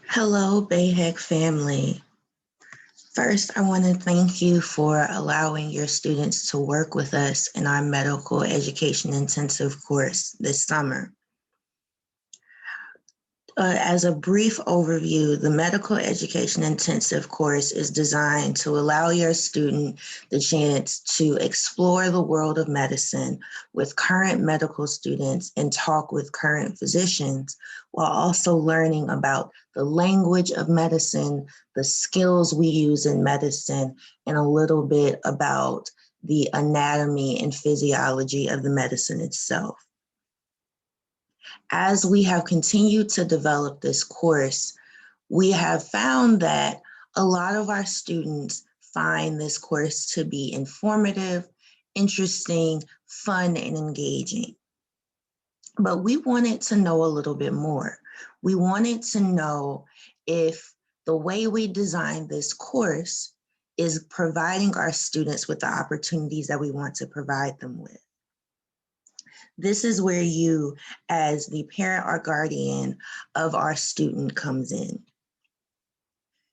Hello, Bayheck family. First, I want to thank you for allowing your students to work with us in our medical education intensive course this summer. As a brief overview, the medical education intensive course is designed to allow your student the chance to explore the world of medicine with current medical students and talk with current physicians, while also learning about the language of medicine, the skills we use in medicine, and a little bit about the anatomy and physiology of the medicine itself. As we have continued to develop this course, we have found that a lot of our students find this course to be informative, interesting, fun, and engaging. But we wanted to know a little bit more. We wanted to know if the way we designed this course is providing our students with the opportunities that we want to provide them with. This is where you, as the parent or guardian of our student, comes in.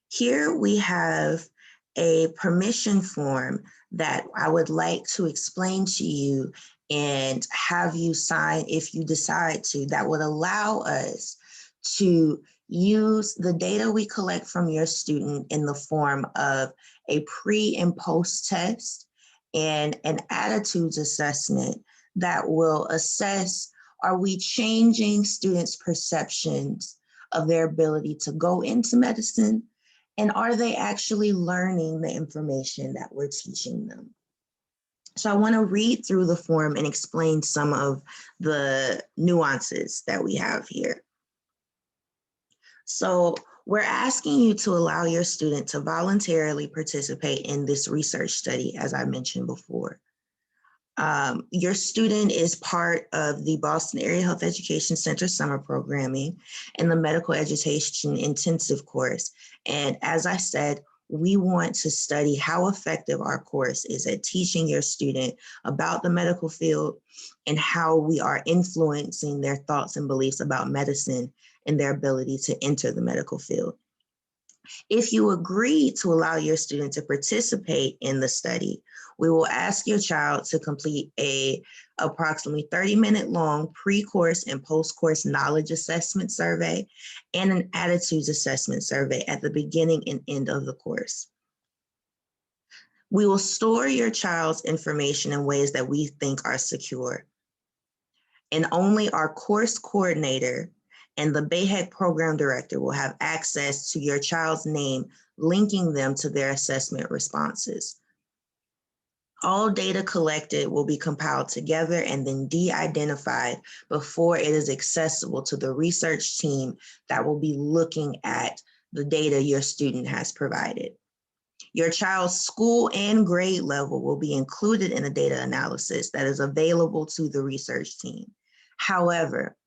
Here we have a permission form that I would like to explain to you and have you sign if you decide to, that would allow us to use the data we collect from your student in the form of a pre and post test and an attitudes assessment that will assess, are we changing students' perceptions of their ability to go into medicine? And are they actually learning the information that we're teaching them? So I want to read through the form and explain some of the nuances that we have here. So we're asking you to allow your student to voluntarily participate in this research study, as I mentioned before. Your student is part of the Boston Area Health Education Center summer programming and the medical education intensive course. And as I said, we want to study how effective our course is at teaching your student about the medical field and how we are influencing their thoughts and beliefs about medicine and their ability to enter the medical field. If you agree to allow your student to participate in the study, we will ask your child to complete a approximately 30-minute long pre-course and post-course knowledge assessment survey and an attitudes assessment survey at the beginning and end of the course. We will store your child's information in ways that we think are secure. And only our course coordinator and the BAHEC program director will have access to your child's name, linking them to their assessment responses. All data collected will be compiled together and then de-identified before it is accessible to the research team that will be looking at the data your student has provided. Your child's school and grade level will be included in the data analysis that is available to the research team. However,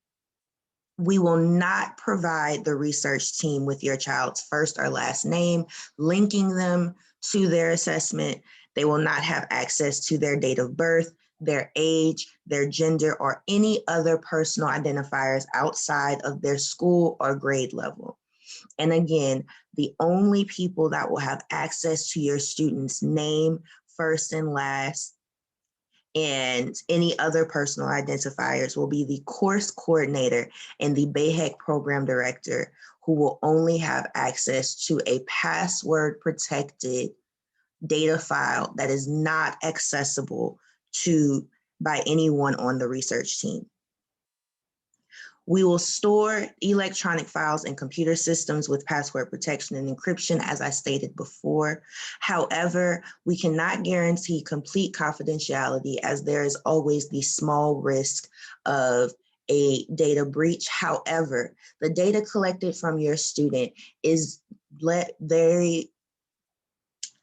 we will not provide the research team with your child's first or last name, linking them to their assessment. They will not have access to their date of birth, their age, their gender, or any other personal identifiers outside of their school or grade level. And again, the only people that will have access to your student's name, first and last, and any other personal identifiers will be the course coordinator and the BAHEC program director, who will only have access to a password protected data file that is not accessible to by anyone on the research team. We will store electronic files in computer systems with password protection and encryption, as I stated before. However, we cannot guarantee complete confidentiality, as there is always the small risk of a data breach. However, the data collected from your student is very,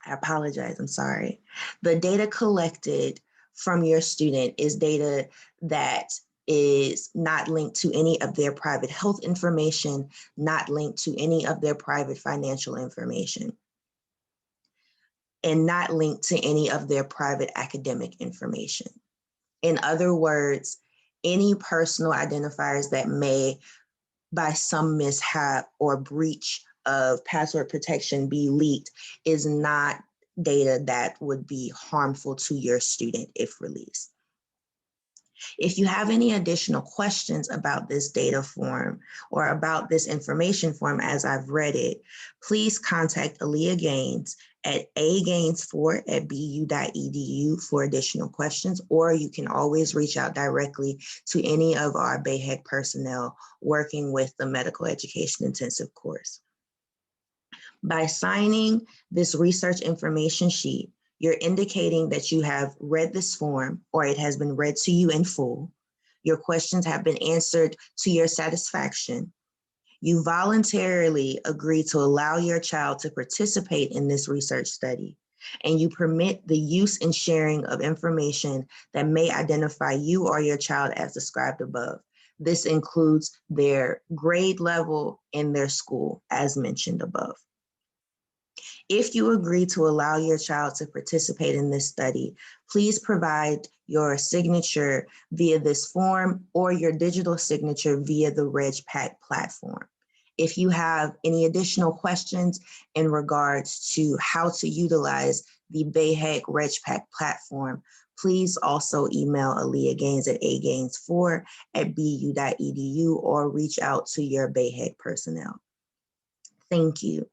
I apologize, I'm sorry. The data collected from your student is data that is not linked to any of their private health information, not linked to any of their private financial information, and not linked to any of their private academic information. In other words, any personal identifiers that may by some mishap or breach of password protection be leaked is not data that would be harmful to your student if released. If you have any additional questions about this data form or about this information form as I've read it, please contact Aaliyah Gaines at againes4@bu.edu for additional questions, or you can always reach out directly to any of our BAHEC personnel working with the medical education intensive course. By signing this research information sheet, you're indicating that you have read this form or it has been read to you in full. Your questions have been answered to your satisfaction. You voluntarily agree to allow your child to participate in this research study, and you permit the use and sharing of information that may identify you or your child as described above. This includes their grade level and their school, as mentioned above. If you agree to allow your child to participate in this study, please provide your signature via this form or your digital signature via the RegPack platform. If you have any additional questions in regards to how to utilize the BAHEC RegPack platform, please also email Aaliyah Gaines at againes4@bu.edu or reach out to your BAHEC personnel. Thank you.